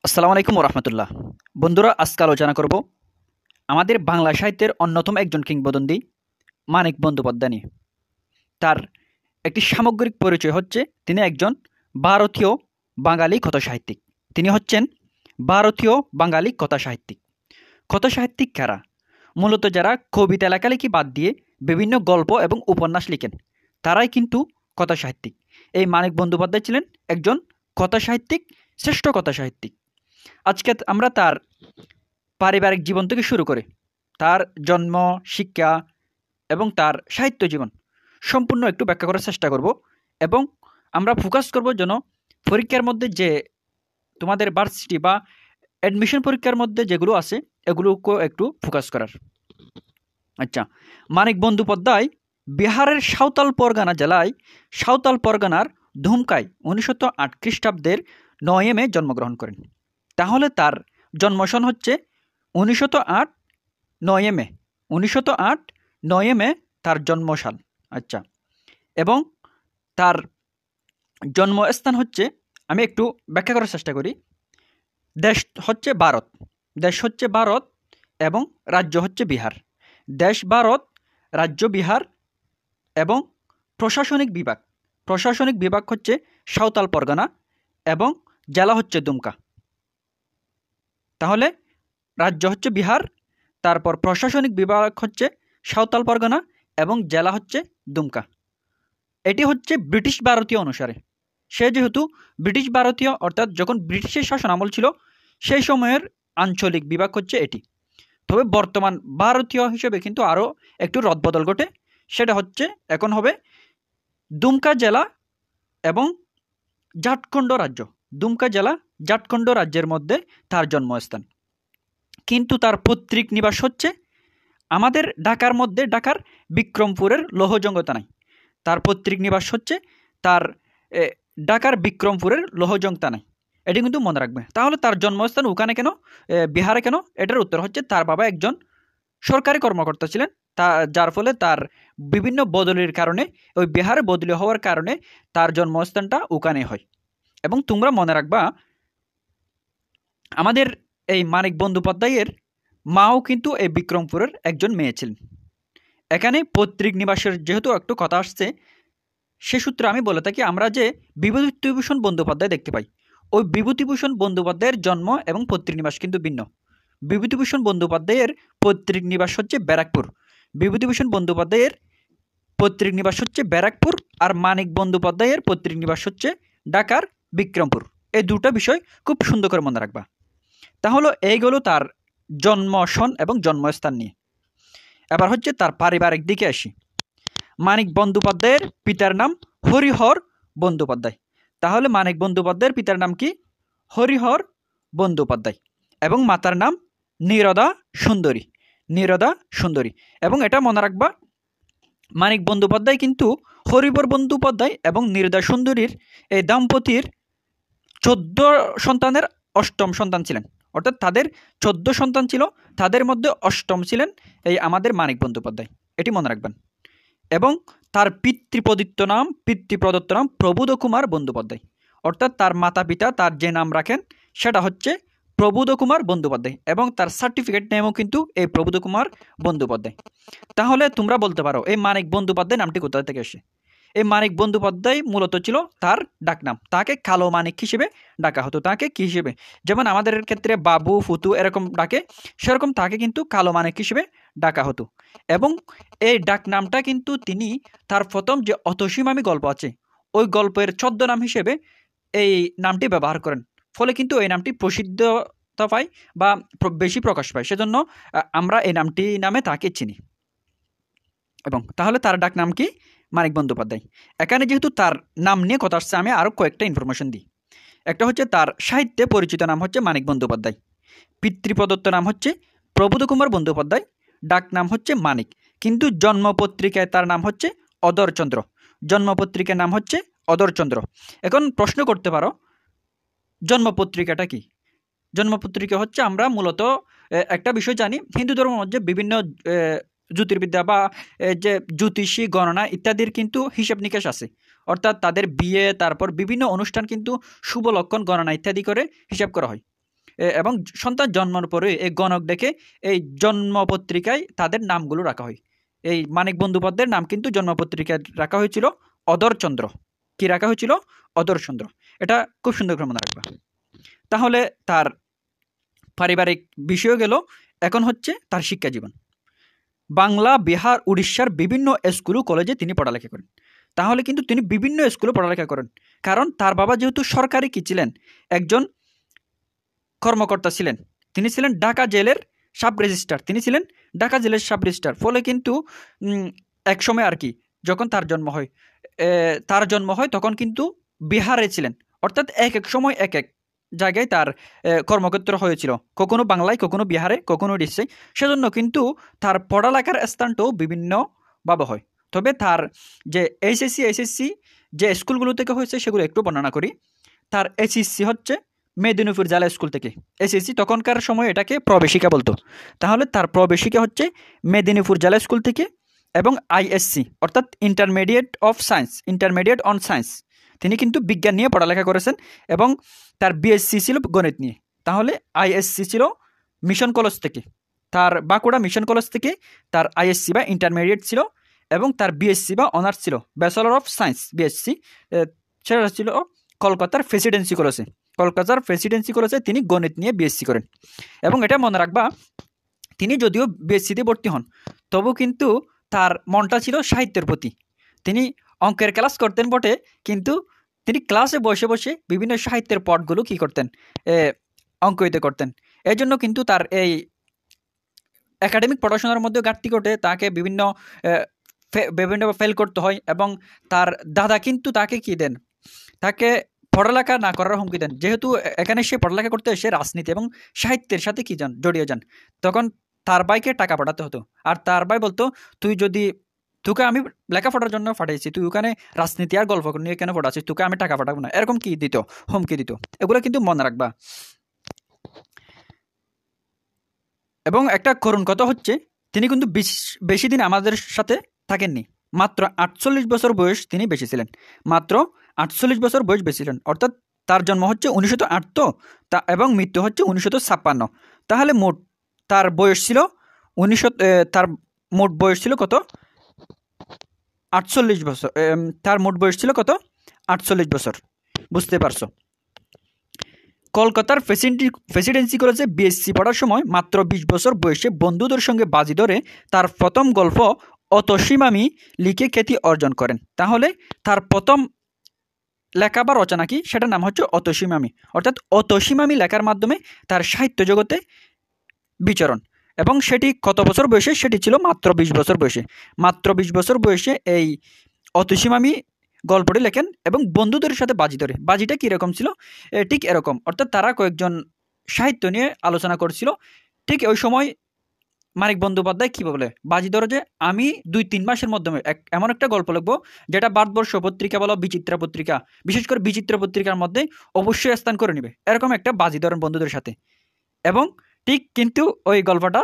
আসসালামু আলাইকুম রহমতুল্লাহ। বন্ধুরা, আজকে আলোচনা করব আমাদের বাংলা সাহিত্যের অন্যতম একজন কিংবদন্তি মানিক বন্দ্যোপাধ্যায় নিয়ে। তার একটি সামগ্রিক পরিচয় হচ্ছে তিনি একজন ভারতীয় বাঙালি কথাসাহিত্যিক। তিনি হচ্ছেন ভারতীয় বাঙালি কথাসাহিত্যিক। কথাসাহিত্যিক কারা? মূলত যারা কবিতা লেখালেখি বাদ দিয়ে বিভিন্ন গল্প এবং উপন্যাস লিখেন, তারাই কিন্তু কথাসাহিত্যিক। এই মানিক বন্দ্যোপাধ্যায় ছিলেন একজন কথাসাহিত্যিক, শ্রেষ্ঠ কথাসাহিত্যিক। আজকে আমরা তার পারিবারিক জীবন থেকে শুরু করে তার জন্ম, শিক্ষা এবং তার সাহিত্য জীবন সম্পূর্ণ একটু ব্যাখ্যা করার চেষ্টা করব। এবং আমরা ফোকাস করব যেন পরীক্ষার মধ্যে যে তোমাদের ভার্সিটি বা অ্যাডমিশন পরীক্ষার মধ্যে যেগুলো আছে এগুলোকেও একটু ফোকাস করার। আচ্ছা, মানিক বন্দ্যোপাধ্যায় বিহারের সাঁওতাল পরগনা জেলায় সাঁওতাল পরগনার ধুমকায় 1908 খ্রিস্টাব্দের 9 মে জন্মগ্রহণ করেন। তাহলে তার জন্মসন হচ্ছে 1908 9 মে। 1908 9 মে তার জন্মসাল। আচ্ছা, এবং তার জন্মস্থান হচ্ছে, আমি একটু ব্যাখ্যা করার চেষ্টা করি। দেশ হচ্ছে ভারত, এবং রাজ্য হচ্ছে বিহার। দেশ ভারত, রাজ্য বিহার, এবং প্রশাসনিক বিভাগ হচ্ছে সাঁওতাল পরগনা, এবং জেলা হচ্ছে দুমকা। তাহলে রাজ্য হচ্ছে বিহার, তারপর প্রশাসনিক বিভাগ হচ্ছে সাঁওতাল পরগনা, এবং জেলা হচ্ছে দুমকা। এটি হচ্ছে ব্রিটিশ ভারতীয় অনুসারে। সে যেহেতু ব্রিটিশ ভারতীয়, অর্থাৎ যখন ব্রিটিশের শাসন আমল ছিল সেই সময়ের আঞ্চলিক বিভাগ হচ্ছে এটি। তবে বর্তমান ভারতীয় হিসেবে কিন্তু আরও একটু রদবদল ঘটে। সেটা হচ্ছে এখন হবে দুমকা জেলা এবং ঝাড়খণ্ড রাজ্য। দুমকা জেলা ঝাড়খণ্ড রাজ্যের মধ্যে তার জন্মস্থান। কিন্তু তার পৈতৃক নিবাস হচ্ছে আমাদের ঢাকার মধ্যে, ঢাকার বিক্রমপুরের লৌহজং থানায়। তার পৈতৃক নিবাস হচ্ছে তার ঢাকার বিক্রমপুরের লৌহজং থানায়। এটি কিন্তু মনে রাখবে। তাহলে তার জন্মস্থান ওখানে কেন, বিহারে কেন? এটার উত্তর হচ্ছে তার বাবা একজন সরকারি কর্মকর্তা ছিলেন, যার ফলে তার বিভিন্ন বদলির কারণে, ওই বিহারে বদলি হওয়ার কারণে তার জন্মস্থানটা ওখানে হয়। এবং তোমরা মনে রাখবা, আমাদের এই মানিক বন্দ্যোপাধ্যায়ের মাও কিন্তু এই বিক্রমপুরের একজন মেয়ে ছিলেন। এখানে পৈতৃক নিবাসের যেহেতু একটু কথা আসছে, সে সূত্রে আমি বলে থাকি, আমরা যে বিভূতিভূষণ বন্দ্যোপাধ্যায় দেখতে পাই, ওই বিভূতিভূষণ বন্দ্যোপাধ্যায়ের জন্ম এবং পৈতৃক নিবাস কিন্তু ভিন্ন। বিভূতিভূষণ বন্দ্যোপাধ্যায়ের পৈতৃক নিবাস হচ্ছে ব্যারাকপুর। বিভূতিভূষণ বন্দ্যোপাধ্যায়ের পৈতৃক নিবাস হচ্ছে ব্যারাকপুর, আর মানিক বন্দ্যোপাধ্যায়ের পৈতৃক নিবাস হচ্ছে ঢাকার বিক্রমপুর। এই দুটো বিষয় খুব সুন্দর করে মনে রাখবা। তাহলে এইগুলো তার জন্মসন এবং জন্মস্থান নিয়ে। এবার হচ্ছে তার পারিবারিক দিকে আসি। মানিক বন্দ্যোপাধ্যায়ের পিতার নাম হরিহর বন্দ্যোপাধ্যায়। তাহলে মানিক বন্দ্যোপাধ্যায়ের পিতার নাম কি? হরিহর বন্দ্যোপাধ্যায়। এবং মাতার নাম নীরদা সুন্দরী। এবং এটা মনে রাখবা, মানিক বন্দ্যোপাধ্যায় কিন্তু হরিহর বন্দ্যোপাধ্যায় এবং নীরদা সুন্দরীর এই দম্পতির 14 সন্তানের অষ্টম সন্তান ছিলেন। অর্থাৎ তাদের 14 সন্তান ছিল, তাদের মধ্যে অষ্টম ছিলেন এই আমাদের মানিক বন্দ্যোপাধ্যায়। এটি মনে রাখবেন। এবং তার পিতৃপ্রদত্ত নাম প্রবোধ কুমার বন্দ্যোপাধ্যায়। অর্থাৎ তার মাতা পিতা তার যে নাম রাখেন সেটা হচ্ছে প্রবোধ কুমার বন্দ্যোপাধ্যায়, এবং তার সার্টিফিকেট নেমও কিন্তু এই প্রবোধ কুমার বন্দ্যোপাধ্যায়। তাহলে তোমরা বলতে পারো এই মানিক বন্দ্যোপাধ্যায় নামটি কোথা থেকে আসে? এই মানিক বন্দ্যোপাধ্যায় মূলত ছিল তার ডাকনাম। তাকে কালো মানিক হিসেবে ডাকা হতো। তাকে কি হিসেবে? যেমন আমাদের ক্ষেত্রে বাবু, ফুতু এরকম ডাকে, সেরকম তাকে কিন্তু কালো মানিক হিসেবে ডাকা হতো। এবং এই ডাকনামটা কিন্তু তিনি তার প্রথম যে অতসীমামি গল্প আছে ওই গল্পের ছদ্মনাম হিসেবে এই নামটি ব্যবহার করেন। ফলে কিন্তু এই নামটি প্রসিদ্ধতা পায় বা বেশি প্রকাশ পায়। সেজন্য আমরা এই নামটি নামে তাকে চিনি। এবং তাহলে তার ডাক নাম কি? মানিক বন্দ্যোপাধ্যায়। এখানে যেহেতু তার নাম নিয়ে কথা আসছে, আমি আরও কয়েকটা ইনফরমেশন দিই। একটা হচ্ছে তার সাহিত্যে পরিচিত নাম হচ্ছে মানিক বন্দ্যোপাধ্যায়, পিতৃপ্রদত্ত নাম হচ্ছে প্রবোধ কুমার বন্দ্যোপাধ্যায়, ডাক নাম হচ্ছে মানিক। কিন্তু জন্মপত্রিকায় তার নাম হচ্ছে অধরচন্দ্র। জন্মপত্রিকার নাম হচ্ছে অধরচন্দ্র। এখন প্রশ্ন করতে পারো, জন্মপত্রিকাটা কি? জন্মপত্রিকা হচ্ছে, আমরা মূলত একটা বিষয় জানি, হিন্দু ধর্মের মধ্যে বিভিন্ন জ্যোতির্বিদ্যা বা যে জ্যোতিষী গণনা ইত্যাদির কিন্তু হিসাব নিকাশ আছে। অর্থাৎ তাদের বিয়ে, তারপর বিভিন্ন অনুষ্ঠান কিন্তু শুভ লক্ষণ গণনা ইত্যাদি করে হিসাব করা হয়। এবং সন্তান জন্মানোর পরে এই গণক দেখে এই জন্মপত্রিকায় তাদের নামগুলো রাখা হয়। এই মানিক বন্দ্যোপাধ্যায়ের নাম কিন্তু জন্মপত্রিকায় রাখা হয়েছিল অধরচন্দ্র। কি রাখা হয়েছিল? অধরচন্দ্র। এটা খুব সুন্দর করে মনে রাখবা। তাহলে তার পারিবারিক বিষয় গেল। এখন হচ্ছে তার শিক্ষা জীবন। বাংলা, বিহার, উড়িষ্যার বিভিন্ন স্কুল কলেজে তিনি পড়ালেখা করেন। তাহলে কিন্তু তিনি বিভিন্ন স্কুলে পড়ালেখা করেন, কারণ তার বাবা যেহেতু সরকারি কি ছিলেন, একজন কর্মকর্তা ছিলেন। তিনি ছিলেন ঢাকা জেলের সাব রেজিস্ট্রার। তিনি ছিলেন ঢাকা জেলের সাব রেজিস্ট্রার। ফলে কিন্তু এক সময় আর কি যখন তার জন্ম হয় তখন কিন্তু বিহারে ছিলেন। অর্থাৎ এক এক সময় এক এক জায়গায় তার কর্মক্ষেত্র হয়েছিল, কখনো বাংলায়, কখনো বিহারে, কখনো উড়িষ্যায়। সেজন্য কিন্তু তার পড়ালেখার স্থানটাও বিভিন্নভাবে হয়। তবে তার যে এসএসসি যে স্কুলগুলো থেকে হয়েছে সেগুলো একটু বর্ণনা করি। তার এসএসসি হচ্ছে মেদিনীপুর জেলা স্কুল থেকে। এসএসসি তখনকার সময় এটাকে প্রবেশিকা বলতো। তাহলে তার প্রবেশিকা হচ্ছে মেদিনীপুর জেলা স্কুল থেকে। এবং আইএসসি অর্থাৎ ইন্টারমিডিয়েট অন সায়েন্স, তিনি কিন্তু বিজ্ঞান নিয়ে পড়ালেখা করেছেন এবং তার বিএসসি ছিল গণিত নিয়ে। তাহলে আইএসসি ছিল মিশন কলেজ থেকে, তার বাঁকুড়া মিশন কলেজ থেকে তার আইএসসি বা ইন্টারমিডিয়েট ছিল। এবং তার বিএসসি বা অনার্স ছিল ব্যাচেলর অফ সায়েন্স, বিএসসি, সেটা ছিল কলকাতার প্রেসিডেন্সি কলেজে তিনি গণিত নিয়ে বিএসসি করেন। এবং এটা মনে রাখবা, তিনি যদিও বিএসসিতে ভর্তি হন, তবু কিন্তু তার মনটা ছিল সাহিত্যের প্রতি। তিনি অঙ্কের ক্লাস করতেন বটে, কিন্তু তিনি ক্লাসে বসে বসে বিভিন্ন সাহিত্যের পটগুলো কী করতেন, অঙ্কিত করতেন। এই জন্য কিন্তু তার এই একাডেমিক পড়াশোনার মধ্যে ঘাটতি ঘটে, তাকে বিভিন্ন ফেল করতে হয়। এবং তার দাদা কিন্তু তাকে কি দেন, তাকে পড়ালেখা না করার হুমকি দেন। যেহেতু এখানে সে পড়ালেখা করতে এসে রাজনীতি এবং সাহিত্যের সাথে জড়িয়ে যান, তখন তার ভাইকে টাকা পাঠাতে হতো। আর তার ভাই বলতো, তোকে আমি লেখাপড়ার জন্য পাঠিয়েছি, তুই ওখানে রাজনীতি আর গল্প নিয়ে কেন পড়াচ্ছিস, তোকে আমি টাকা পাঠাবো না, এরকম কি দিত, হুমকি দিত। এগুলো কিন্তু মনে রাখবা। এবং একটা করুণ কথা হচ্ছে, তিনি কিন্তু বেশি দিন আমাদের সাথে থাকেননি। মাত্র 48 বছর বয়স তিনি বেশি ছিলেন, মাত্র 48 বছর বয়স বেশি ছিলেন। অর্থাৎ তার জন্ম হচ্ছে 1908 এবং মৃত্যু হচ্ছে 1956। তাহলে তার বয়স ছিল তার মোট বয়স ছিল কত? 48 বছর। তার মোট বয়স ছিল কত? 48 বছর। বুঝতে পারছো? কলকাতার প্রেসিডেন্সি কলেজে বিএসসি পড়ার সময় মাত্র 20 বছর বয়সে বন্ধুদের সঙ্গে বাজি ধরে তার প্রথম গল্প অতসীমামি লিখে খ্যাতি অর্জন করেন। তাহলে তার প্রথম লেখা বা রচনা কি, সেটার নাম হচ্ছে অতসীমামি। অর্থাৎ অতসীমামি লেখার মাধ্যমে তার সাহিত্য জগতে বিচরণ। এবং সেটি কত বছর বয়সে? সেটি ছিল মাত্র 20 বছর বয়সে। মাত্র 20 বছর বয়সে এই অতসীমামি গল্পটি লেখেন এবং বন্ধুদের সাথে বাজি ধরে। বাজিটা কীরকম ছিল? ঠিক এরকম। অর্থাৎ তারা কয়েকজন সাহিত্য নিয়ে আলোচনা করছিল। ঠিক ওই সময় মানিক বন্দ্যোপাধ্যায় কী বলে, বাজি ধরে যে আমি 2-3 মাসের মাধ্যমে এমন একটা গল্প লিখবো যেটা ভারতবর্ষ পত্রিকা বলো, বিচিত্রা পত্রিকা, বিশেষ করে বিচিত্রা পত্রিকার মধ্যে অবশ্যই স্থান করে নেবে। এরকম একটা বাজি ধরেন বন্ধুদের সাথে। এবং ঠিক কিন্তু ওই গল্পটা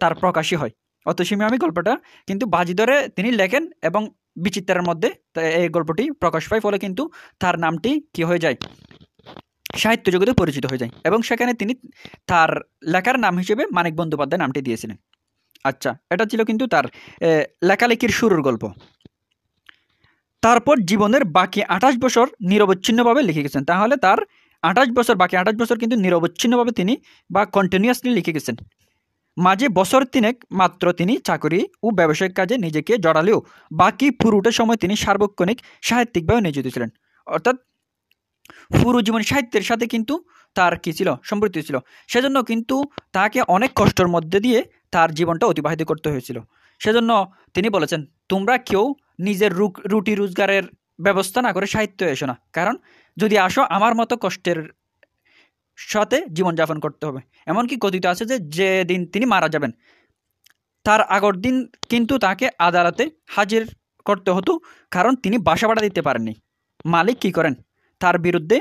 তার প্রকাশই হয়। অতসীমামি গল্পটা কিন্তু বাজি ধরে তিনি লেখেন এবং বিচিত্রার মধ্যে এই গল্পটি প্রকাশ পায়। ফলে কিন্তু তার নামটি কি হয়ে যায়, সাহিত্য জগতে পরিচিত হয়ে যায়। এবং সেখানে তিনি তার লেখার নাম হিসেবে মানিক বন্দ্যোপাধ্যায় নামটি দিয়েছিলেন। আচ্ছা, এটা ছিল কিন্তু তার লেখালেখির শুরুর গল্প। তারপর জীবনের বাকি 28 বছর নিরবচ্ছিন্নভাবে লিখে গেছেন। তাহলে তার 28 বছর, বাকি 28 বছর কিন্তু নিরবচ্ছিন্নভাবে তিনি বা কন্টিনিউয়াসলি লিখে গেছেন। মাঝে বছর 3 মাত্র তিনি চাকরি ও ব্যবসায়িক কাজে নিজেকে জড়ালেও বাকি পুরোটা সময় তিনি সার্বক্ষণিক সাহিত্যিকভাবে নিয়োজিত ছিলেন। অর্থাৎ পুরো জীবন সাহিত্যের সাথে কিন্তু তার কী ছিল, সম্পৃক্ত ছিল। সেজন্য কিন্তু তাকে অনেক কষ্টের মধ্যে দিয়ে তার জীবনটা অতিবাহিত করতে হয়েছিল। সেজন্য তিনি বলেছেন, তোমরা কেউ নিজের রুটি রোজগারের ব্যবস্থা না করে সাহিত্য এসো না, কারণ যদি আসো আমার মতো কষ্টের সাথে জীবনযাপন করতে হবে। এমনকি কথিত আছে যে যেদিন তিনি মারা যাবেন তার আগের দিন কিন্তু তাকে আদালতে হাজির করতে হতো, কারণ তিনি বাসা ভাড়া দিতে পারেননি। মালিক কী করেন, তার বিরুদ্ধে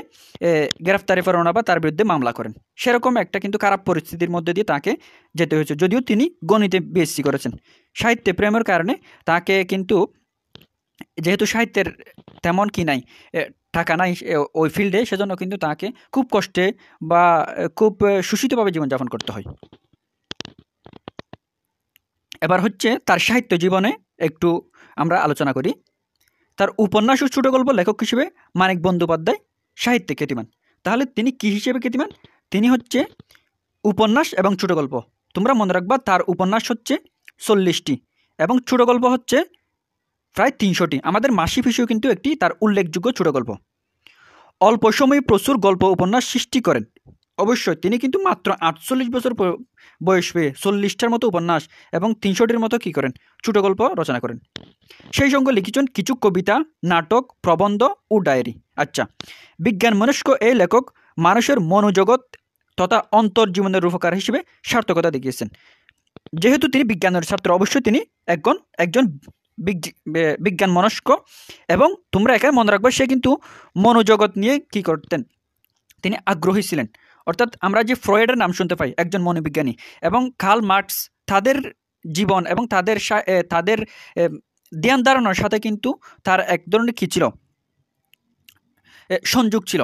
গ্রেফতারি পরোয়ানা বা তার বিরুদ্ধে মামলা করেন। সেরকম একটা কিন্তু খারাপ পরিস্থিতির মধ্যে দিয়ে তাকে যেতে হয়েছে। যদিও তিনি গণিতে বিএসসি করেছেন, সাহিত্যে প্রেমের কারণে তাকে কিন্তু যেহেতু সাহিত্যের তেমন কি নাই, টাকা নাই ওই ফিল্ডে, সেজন্য কিন্তু তাকে খুব কষ্টে বা খুব শোষিতভাবে জীবনযাপন করতে হয়। এবার হচ্ছে তার সাহিত্য জীবনে একটু আমরা আলোচনা করি। তার উপন্যাস ও ছোট গল্প লেখক হিসেবে মানিক বন্দ্যোপাধ্যায় সাহিত্যে খ্যাতিমান। তাহলে তিনি কি হিসেবে খ্যাতিমান? তিনি হচ্ছে উপন্যাস এবং ছোট গল্প। তোমরা মনে রাখবা তার উপন্যাস হচ্ছে 40টি এবং ছোট গল্প হচ্ছে প্রায় 300টি। আমাদের মাসি পিসেও কিন্তু একটি তার উল্লেখযোগ্য ছোট গল্প। অল্প সময়ে প্রচুর গল্প উপন্যাস সৃষ্টি করেন। অবশ্যই তিনি কিন্তু মাত্র 48 বছর বয়স পেয়ে 40টার মতো উপন্যাস এবং 300টির মতো কী করেন, ছোট গল্প রচনা করেন। সেই সঙ্গে লিখেছেন কিছু কবিতা, নাটক, প্রবন্ধ ও ডায়েরি। আচ্ছা, বিজ্ঞান মনস্ক এই লেখক মানুষের মনোজগৎ তথা অন্তর্জীবনের রূপকার হিসেবে সার্থকতা দেখিয়েছেন। যেহেতু তিনি বিজ্ঞানের ছাত্র, অবশ্যই তিনি একজন বিজ্ঞান মনস্ক, এবং তোমরা এখানে মনে রাখবে সে কিন্তু মনোজগৎ নিয়ে কি করতেন, তিনি আগ্রহী ছিলেন। অর্থাৎ আমরা যে ফ্রয়েডের নাম শুনতে পাই, একজন মনোবিজ্ঞানী, এবং কার্ল মার্কস, তাদের জীবন এবং তাদের ধ্যান ধারণার সাথে কিন্তু তার এক ধরনের কী ছিল, সংযোগ ছিল।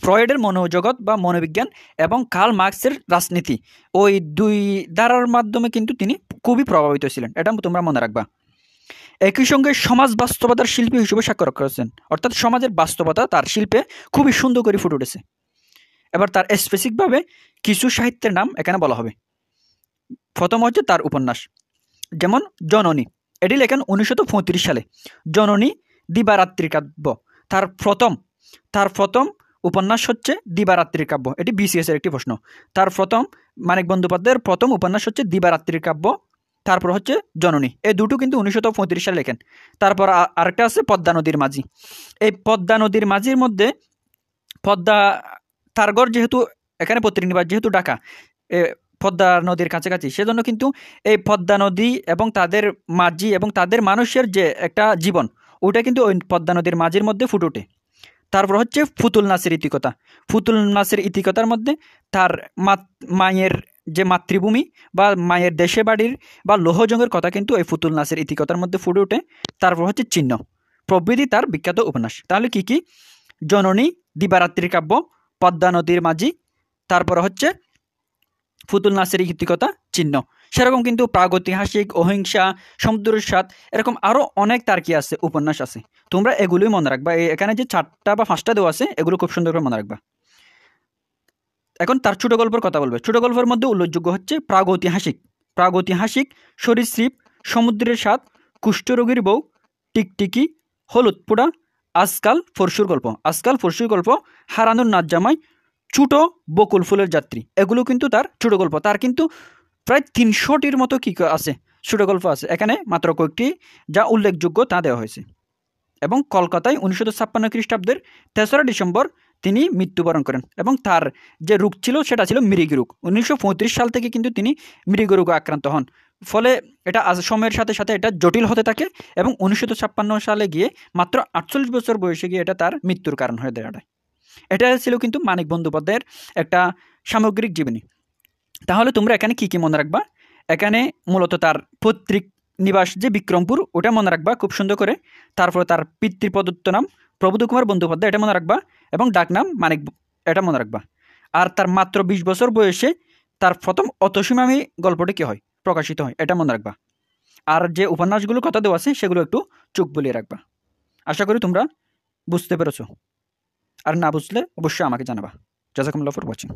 ফ্রয়েডের মনোজগৎ বা মনোবিজ্ঞান এবং কার্ল মার্কসের রাজনীতি, ওই দুই ধারার মাধ্যমে কিন্তু তিনি খুবই প্রভাবিত ছিলেন, এটা তোমরা মনে রাখবা। একই সঙ্গে সমাজ বাস্তবতার শিল্পী হিসেবে স্বাক্ষর করেছেন, অর্থাৎ সমাজের বাস্তবতা তার শিল্পে খুবই সুন্দর করে ফুটে উঠেছে। এবার তার স্পেসিফিকভাবে কিছু সাহিত্যের নাম এখানে বলা হবে। প্রথম হচ্ছে তার উপন্যাস, যেমন জননী, এটি লেখেন 1935 সালে। জননী দিবারাত্রি কাব্য তার প্রথম উপন্যাস হচ্ছে দিবারাত্রির কাব্য। এটি বিসিএস এর একটি প্রশ্ন। তার প্রথম মানিক বন্দ্যোপাধ্যায়ের প্রথম উপন্যাস হচ্ছে দিবারাত্রির কাব্য, তারপর হচ্ছে জননী। এই দুটো কিন্তু 1935 সালে লেখেন। তারপর আরেকটা আছে পদ্মা নদীর মাঝি। এই পদ্মা নদীর মাঝির মধ্যে পদ্মা তারগড়, যেহেতু এখানে পত্রিক নিবাস যেহেতু ঢাকা, পদ্মা নদীর কাছাকাছি, সেজন্য কিন্তু এই পদ্মা নদী এবং তাদের মাঝি এবং তাদের মানুষের যে একটা জীবন, ওটা কিন্তু ওই পদ্মা নদীর মাঝির মধ্যে ফুটে ওঠে। তারপর হচ্ছে ফুতুল নাচের ইতিকতা। ফুতুল নাচের ইতিকতার মধ্যে তার মায়ের যে মাতৃভূমি বা মায়ের দেশে বাড়ির বা লোহজংয়ের কথা কিন্তু এই ফুতুল নাচের ইতিকতার মধ্যে ফুটে ওঠে। তারপর হচ্ছে চিহ্ন প্রভৃতি তার বিখ্যাত উপন্যাস। তাহলে কি কি? জননী, দিবারাত্রির কাব্য, পদ্মা নদীর মাঝি, তারপর হচ্ছে ফুতুল নাচের ইতিকতা, চিহ্ন। সেরকম কিন্তু প্রাগৈতিহাসিক, অহিংসা, সমুদ্রের স্বাদ, এরকম আরও অনেক তার কি আছে, উপন্যাস আছে। তোমরা এগুলোই মনে রাখবা। এখানে যে 4টা বা 5টা দেওয়া আছে, এগুলো খুব সুন্দর করে মনে রাখবা। এখন তার ছোট গল্পের কথা বলবে। ছোট গল্পের মধ্যে উল্লেখযোগ্য হচ্ছে প্রাগৈতিহাসিক, সরীসৃপ, সমুদ্রের স্বাদ, কুষ্ঠরোগীর বউ, টিকটিকি, হলুদ পোড়া, আজকাল পরশুর গল্প, হারানোর নাচ জামাই, ছোটো বকুল ফুলের যাত্রী। এগুলো কিন্তু তার ছোট গল্প। তার কিন্তু প্রায় 300টির মতো কী আছে, ছোট গল্প আছে। এখানে মাত্র কয়েকটি যা উল্লেখযোগ্য তা দেওয়া হয়েছে। এবং কলকাতায় 1956 খ্রিস্টাব্দের 3রা ডিসেম্বর তিনি মৃত্যুবরণ করেন। এবং তার যে রোগ ছিল সেটা ছিল মৃগী রোগ। 1935 সাল থেকে কিন্তু তিনি মৃগী রোগে আক্রান্ত হন। ফলে এটা আজ সময়ের সাথে সাথে এটা জটিল হতে থাকে এবং 1956 সালে গিয়ে মাত্র 48 বছর বয়সে গিয়ে এটা তার মৃত্যুর কারণ হয়ে দাঁড়ায়। এটা ছিল কিন্তু মানিক বন্দ্যোপাধ্যায়ের একটা সামগ্রিক জীবনী। তাহলে তোমরা এখানে কি কি মনে রাখবা? এখানে মূলত তার পৈতৃক নিবাস যে বিক্রমপুর, ওটা মনে রাখবা খুব সুন্দর করে। তারপরে তার পিতৃপ্রদত্ত নাম প্রবোধ কুমার বন্দ্যোপাধ্যায়, এটা মনে রাখবা। এবং ডাকনাম মানিক, এটা মনে রাখবা। আর তার মাত্র 20 বছর বয়সে তার প্রথম অতসীমামী গল্পটি কী হয়, প্রকাশিত হয়, এটা মনে রাখবা। আর যে উপন্যাসগুলোর কথা দেওয়া আছে সেগুলো একটু চোখ বুলিয়ে রাখবা। আশা করি তোমরা বুঝতে পেরেছো। আর না বুঝলে অবশ্যই আমাকে জানাবা। জাযাকুমুল্লাহ ফর ওয়াচিং।